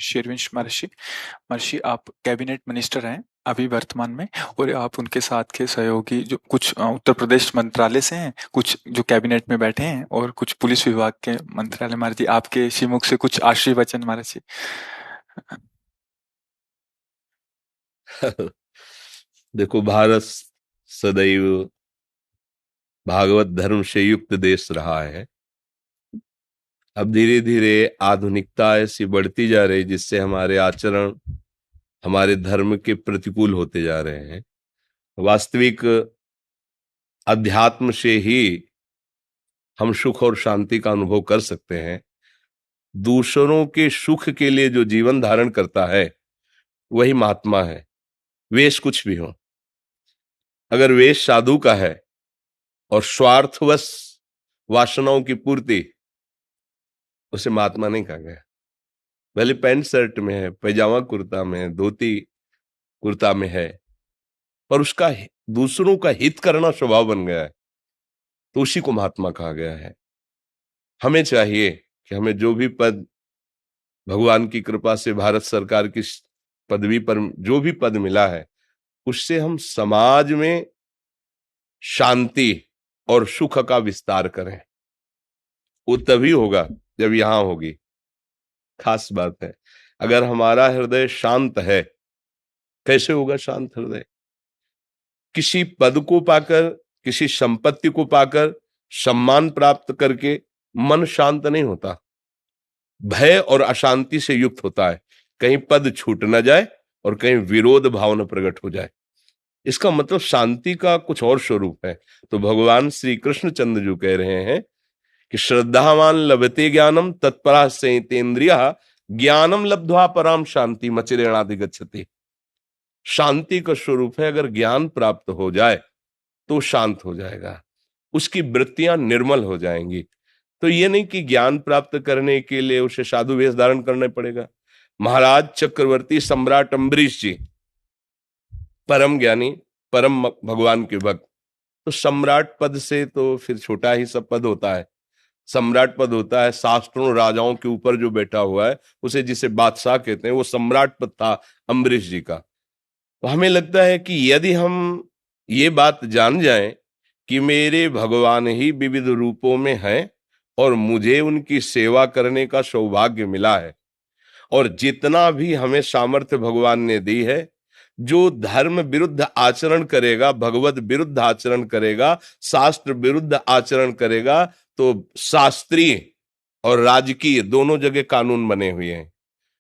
शेरविंश महर्षि। महर्षि, आप cabinet minister हैं अभी वर्तमान में, और आप उनके साथ के सहयोगी जो कुछ उत्तर प्रदेश मंत्रालय से हैं, कुछ जो कैबिनेट में बैठे हैं, और कुछ पुलिस विभाग के मंत्रालय। महर्षि, आपके श्रीमुख से कुछ आशीर्वचन महर्षि। देखो, भारत सदैव भागवत धर्म से युक्त देश रहा है। अब धीरे धीरे आधुनिकता ऐसी बढ़ती जा रही जिससे हमारे आचरण हमारे धर्म के प्रतिकूल होते जा रहे हैं। वास्तविक अध्यात्म से ही हम सुख और शांति का अनुभव कर सकते हैं। दूसरों के सुख के लिए जो जीवन धारण करता है वही महात्मा है, वेश कुछ भी हो। अगर वेश साधु का है और स्वार्थवश वासनाओं की पूर्ति, उसे महात्मा नहीं कहा गया। भले पैंट शर्ट में है, पैजामा कुर्ता में है, धोती कुर्ता में है, पर उसका दूसरों का हित करना स्वभाव बन गया है, तो उसी को महात्मा कहा गया है। हमें चाहिए कि हमें जो भी पद भगवान की कृपा से भारत सरकार की पदवी पर जो भी पद मिला है, उससे हम समाज में शांति और सुख का विस्तार करें। वो तभी होगा जब यहां होगी। खास बात है, अगर हमारा हृदय शांत है, कैसे होगा शांत हृदय? किसी पद को पाकर, किसी संपत्ति को पाकर, सम्मान प्राप्त करके मन शांत नहीं होता, भय और अशांति से युक्त होता है। कहीं पद छूट न जाए और कहीं विरोध भावना प्रकट हो जाए। इसका मतलब शांति का कुछ और स्वरूप है। तो भगवान श्री कृष्ण चंद्र जो कह रहे हैं कि श्रद्धावान लभते ज्ञानम तत्परा संयतेन्द्रियः ज्ञानम लब्ध्वा पराम शांति मचिरेणाधिगच्छति। शांति का स्वरूप है, अगर ज्ञान प्राप्त हो जाए तो शांत हो जाएगा, उसकी वृत्तियां निर्मल हो जाएंगी। तो ये नहीं कि ज्ञान प्राप्त करने के लिए उसे साधु वेश धारण करना पड़ेगा। महाराज चक्रवर्ती सम्राट अम्बरीश जी परम ज्ञानी, परम भगवान के भक्त, तो सम्राट पद से तो फिर छोटा ही सब पद होता है। सम्राट पद होता है शास्त्रों राजाओं के ऊपर जो बैठा हुआ है, उसे जिसे बादशाह कहते हैं, वो सम्राट पद था अम्बरीश जी का। तो हमें लगता है कि यदि हम ये बात जान जाएं कि मेरे भगवान ही विविध रूपों में हैं और मुझे उनकी सेवा करने का सौभाग्य मिला है, और जितना भी हमें सामर्थ्य भगवान ने दी है, जो धर्म विरुद्ध आचरण करेगा, भगवत विरुद्ध आचरण करेगा, शास्त्र विरुद्ध आचरण करेगा, तो शास्त्रीय और राजकीय दोनों जगह कानून बने हुए हैं।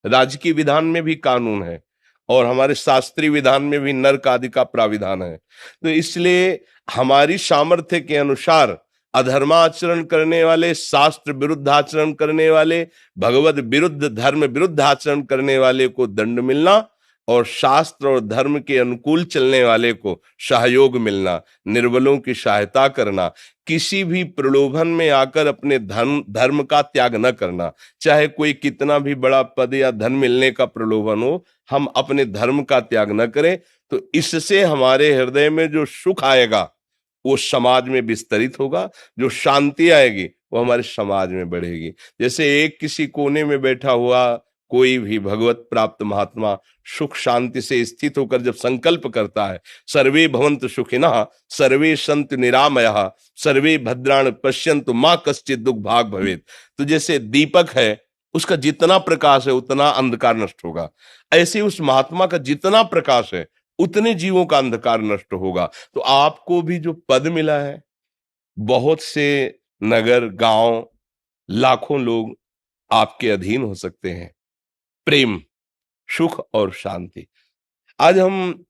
राजकीय विधान में भी कानून है और हमारे शास्त्रीय विधान में भी नरक आदि का प्राविधान है। तो इसलिए हमारी सामर्थ्य के अनुसार अधर्माचरण करने वाले, शास्त्र विरुद्ध आचरण करने वाले, भगवत विरुद्ध, धर्म विरुद्ध आचरण करने वाले को दंड मिलना, और शास्त्र और धर्म के अनुकूल चलने वाले को सहयोग मिलना, निर्बलों की सहायता करना, किसी भी प्रलोभन में आकर अपने धर्म का त्याग न करना। चाहे कोई कितना भी बड़ा पद या धन मिलने का प्रलोभन हो, हम अपने धर्म का त्याग न करें। तो इससे हमारे हृदय में जो सुख आएगा वो समाज में विस्तरित होगा, जो शांति आएगी वो हमारे समाज में बढ़ेगी। जैसे एक किसी कोने में बैठा हुआ कोई भी भगवत प्राप्त महात्मा सुख शांति से स्थित होकर जब संकल्प करता है, सर्वे भवन्तु सुखिनः सर्वे सन्तु निरामयः सर्वे भद्राणि पश्यन्तु मा कश्चित् दुख भाग भवेत्। तो जैसे दीपक है, उसका जितना प्रकाश है उतना अंधकार नष्ट होगा, ऐसे उस महात्मा का जितना प्रकाश है उतने जीवों का अंधकार नष्ट होगा। तो आपको भी जो पद मिला है, बहुत से नगर, गांव, लाखों लोग आपके अधीन हो सकते हैं। प्रेम, सुख और शांति। आज हम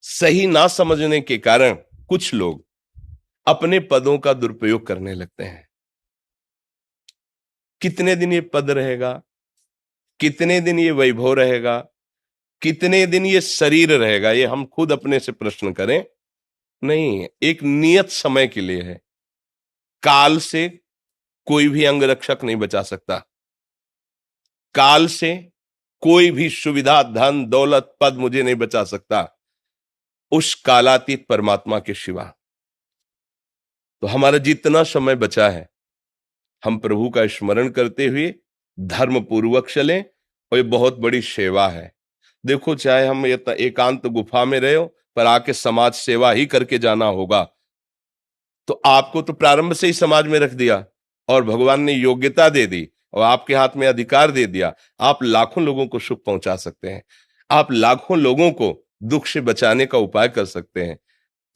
सही ना समझने के कारण कुछ लोग अपने पदों का दुरुपयोग करने लगते हैं। कितने दिन ये पद रहेगा, कितने दिन ये वैभव रहेगा, कितने दिन ये शरीर रहेगा, ये हम खुद अपने से प्रश्न करें। नहीं, एक नियत समय के लिए है। काल से कोई भी अंग रक्षक नहीं बचा सकता, काल से कोई भी सुविधा, धन, दौलत, पद मुझे नहीं बचा सकता उस कालातीत परमात्मा के सिवा। तो हमारा जितना समय बचा है, हम प्रभु का स्मरण करते हुए धर्म पूर्वक चलें और ये बहुत बड़ी सेवा है। देखो, चाहे हम एकांत गुफा में रहे हो, पर आके समाज सेवा ही करके जाना होगा। तो आपको तो प्रारंभ से ही समाज में रख दिया और भगवान ने योग्यता दे दी और आपके हाथ में अधिकार दे दिया। आप लाखों लोगों को सुख पहुंचा सकते हैं, आप लाखों लोगों को दुख से बचाने का उपाय कर सकते हैं।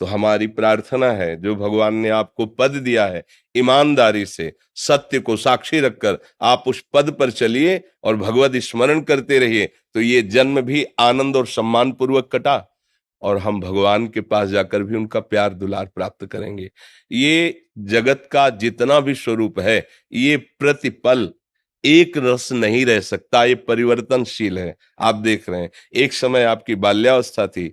तो हमारी प्रार्थना है, जो भगवान ने आपको पद दिया है, ईमानदारी से सत्य को साक्षी रखकर आप उस पद पर चलिए और भगवत स्मरण करते रहिए। तो ये जन्म भी आनंद और सम्मान पूर्वक कटा और हम भगवान के पास जाकर भी उनका प्यार दुलार प्राप्त करेंगे। ये जगत का जितना भी स्वरूप है, ये प्रतिपल एक रस नहीं रह सकता, ये परिवर्तनशील है। आप देख रहे हैं, एक समय आपकी बाल्यावस्था थी,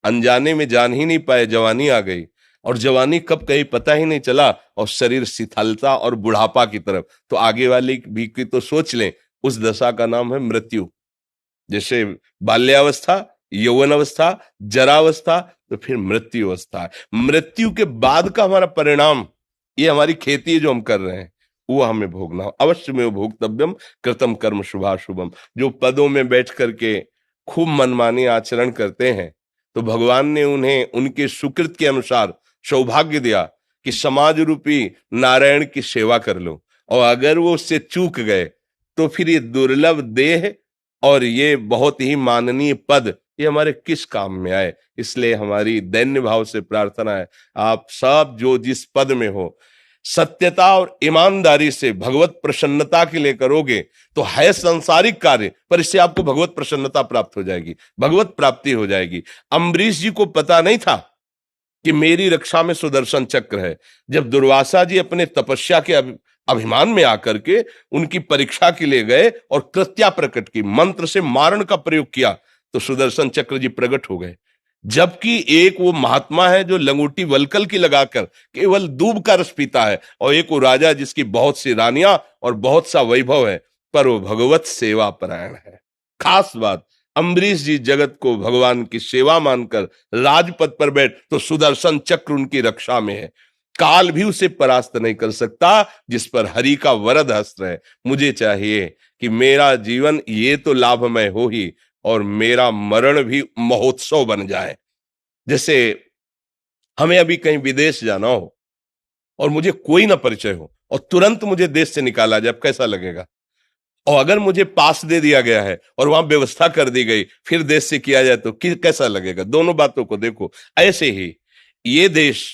अनजाने में जान ही नहीं पाए, जवानी आ गई और जवानी कब गई पता ही नहीं चला और शरीर शिथिलता और बुढ़ापा की तरफ। तो आगे वाली भी की तो सोच लें, उस दशा का नाम है मृत्यु। जैसे बाल्यावस्था, यौवन अवस्था, जरावस्था, तो फिर मृत्यु अवस्था है। मृत्यु के बाद का हमारा परिणाम, ये हमारी खेती जो हम कर रहे हैं, वो हमें भोगना हो। अवश्य में भोक्तव्यम कृतम कर्म शुभाशुभम। जो पदों में बैठ करके खूब मनमानी आचरण करते हैं, तो भगवान ने उन्हें उनके सुकृत के अनुसार सौभाग्य दिया कि समाज रूपी नारायण की सेवा कर लो। और अगर वो उससे चूक गए तो फिर ये दुर्लभ देह और ये बहुत ही माननीय पद, ये हमारे किस काम में आए। इसलिए हमारी दैन्य भाव से प्रार्थना है, आप सब जो जिस पद में हो, सत्यता और ईमानदारी से भगवत प्रसन्नता के लिए करोगे तो है संसारिक कार्य, पर इससे आपको भगवत प्रसन्नता प्राप्त हो जाएगी, भगवत प्राप्ति हो जाएगी। अम्बरीश जी को पता नहीं था कि मेरी रक्षा में सुदर्शन चक्र है। जब दुर्वासा जी अपने तपस्या के अभिमान में आकर के उनकी परीक्षा के लिए गए और कृत्या प्रकट की, मंत्र से मारण का प्रयोग किया, तो सुदर्शन चक्र जी प्रकट हो गए। जबकि एक वो महात्मा है जो लंगूटी वलकल की लगाकर केवल दूब का रस पीता है, और एक वो राजा जिसकी बहुत सी रानियां और बहुत सा वैभव है, पर वो भगवत सेवा परायण है। खास बात, अम्बरीश जी जगत को भगवान की सेवा मानकर राजपद पर बैठ, तो सुदर्शन चक्र उनकी रक्षा में है। काल भी उसे परास्त नहीं कर सकता जिस पर हरि का वरद हस्त है। मुझे चाहिए कि मेरा जीवन ये तो लाभमय हो ही, और मेरा मरण भी महोत्सव बन जाए। जैसे हमें अभी कहीं विदेश जाना हो और मुझे कोई ना परिचय हो और तुरंत मुझे देश से निकाला जाए, कैसा लगेगा? और अगर मुझे पास दे दिया गया है और वहां व्यवस्था कर दी गई, फिर देश से किया जाए तो कैसा लगेगा? दोनों बातों को देखो। ऐसे ही ये देश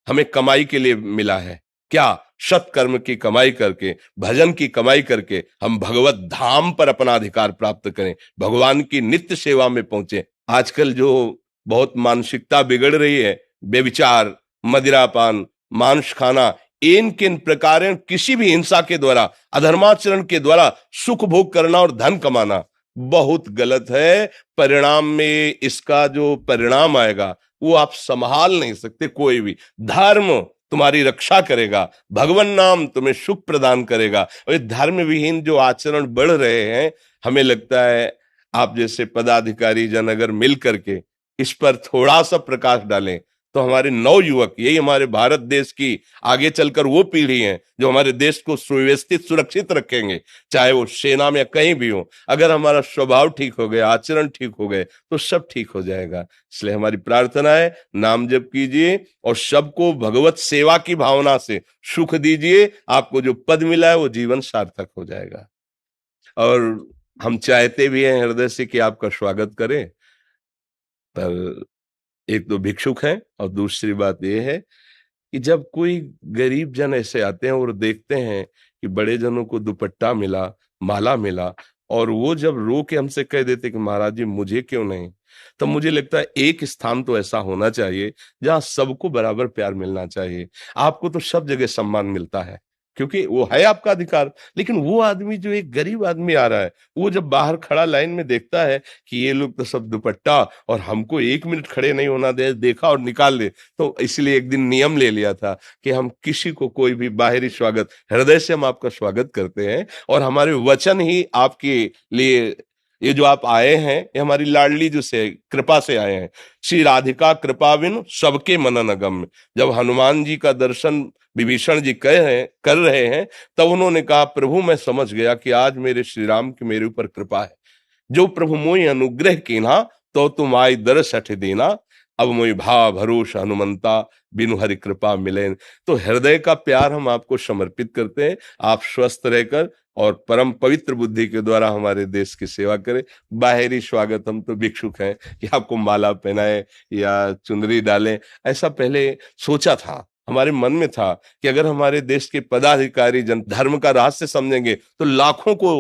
हमें कमाई के लिए मिला है क्या? सत्कर्म की कमाई करके, भजन की कमाई करके हम भगवत धाम पर अपना अधिकार प्राप्त करें, भगवान की नित्य सेवा में पहुंचे। आजकल जो बहुत मानसिकता बिगड़ रही है, बेविचार, मदिरापान, मांस खाना, इन किन प्रकार किसी भी हिंसा के द्वारा, अधर्माचरण के द्वारा सुख भोग करना और धन कमाना बहुत गलत है। परिणाम में इसका जो परिणाम आएगा वो आप संभाल नहीं सकते। कोई भी धर्म तुम्हारी रक्षा करेगा, भगवान नाम तुम्हें सुख प्रदान करेगा। और ये धर्म विहीन जो आचरण बढ़ रहे हैं, हमें लगता है आप जैसे पदाधिकारी जन अगर मिल करके इस पर थोड़ा सा प्रकाश डालें, तो हमारे नव युवक, यही हमारे भारत देश की आगे चलकर वो पीढ़ी है जो हमारे देश को सुव्यवस्थित सुरक्षित रखेंगे, चाहे वो सेना में कहीं भी हो। अगर हमारा स्वभाव ठीक हो गया, आचरण ठीक हो गए, तो सब ठीक हो जाएगा। इसलिए हमारी प्रार्थना है, नाम जप कीजिए और सबको भगवत सेवा की भावना से सुख दीजिए। आपको जो पद मिला है वो जीवन सार्थक हो जाएगा। और हम चाहते भी हैं हृदय से कि आपका स्वागत करें, पर एक तो भिक्षुक हैं और दूसरी बात यह है कि जब कोई गरीब जन ऐसे आते हैं और देखते हैं कि बड़े जनों को दुपट्टा मिला, माला मिला, और वो जब रो के हमसे कह देते कि महाराज जी मुझे क्यों नहीं, तो मुझे लगता है एक स्थान तो ऐसा होना चाहिए जहां सबको बराबर प्यार मिलना चाहिए। आपको तो सब जगह सम्मान मिलता है क्योंकि वो है आपका अधिकार, लेकिन वो आदमी जो एक गरीब आदमी आ रहा है, वो जब बाहर खड़ा लाइन में देखता है कि ये लोग तो सब दुपट्टा और हमको 1 मिनट खड़े नहीं होना दे, देखा और निकाल दे, तो इसलिए एक दिन नियम ले लिया था कि हम किसी को कोई भी बाहरी स्वागत, हृदय से हम आपका स्वागत करते हैं और हमारे वचन ही आपके लिए ये जो आप आए हैं ये हमारी लाडली जो से कृपा से आए हैं। श्री राधिका कृपा बिन सबके मनन अगम्य। जब हनुमान जी का दर्शन विभीषण जी कर रहे हैं, तब उन्होंने कहा प्रभु मैं समझ गया कि आज मेरे श्री राम की मेरे ऊपर कृपा है। जो प्रभु मोहि अनुग्रह कीन्हा, तो तुम आई दरस हठ देना। अब मोहि भाव भरोस हनुमंता, बिनु हरि कृपा मिले। तो हृदय का प्यार हम आपको समर्पित करते हैं। आप स्वस्थ रहकर और परम पवित्र बुद्धि के द्वारा हमारे देश की सेवा करें। बाहरी स्वागत हम तो भिक्षुक हैं कि आपको माला पहनाए या चुनरी डालें, ऐसा पहले सोचा था, हमारे मन में था कि अगर हमारे देश के पदाधिकारी जन धर्म का रहस्य समझेंगे तो लाखों को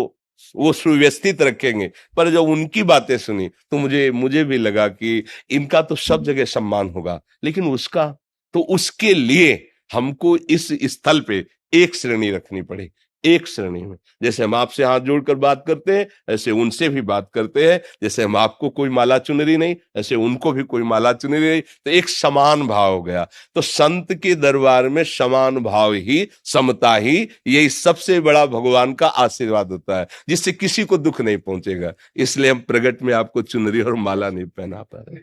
वो सुव्यवस्थित रखेंगे। पर जब उनकी बातें सुनी तो मुझे भी लगा कि इनका तो सब जगह सम्मान होगा, लेकिन उसका तो उसके लिए हमको इस स्थल पे एक श्रेणी रखनी पड़ी। एक श्रेणी में जैसे हम आपसे हाथ जोड़कर बात करते हैं, ऐसे उनसे भी बात करते हैं। जैसे हम आपको कोई माला चुनरी नहीं, ऐसे उनको भी कोई माला चुनरी नहीं। तो एक समान भाव हो गया। तो संत के दरबार में समान भाव ही, समता ही, यही सबसे बड़ा भगवान का आशीर्वाद होता है, जिससे किसी को दुख नहीं पहुंचेगा। इसलिए हम प्रगट में आपको चुनरी और माला नहीं पहना पा रहे।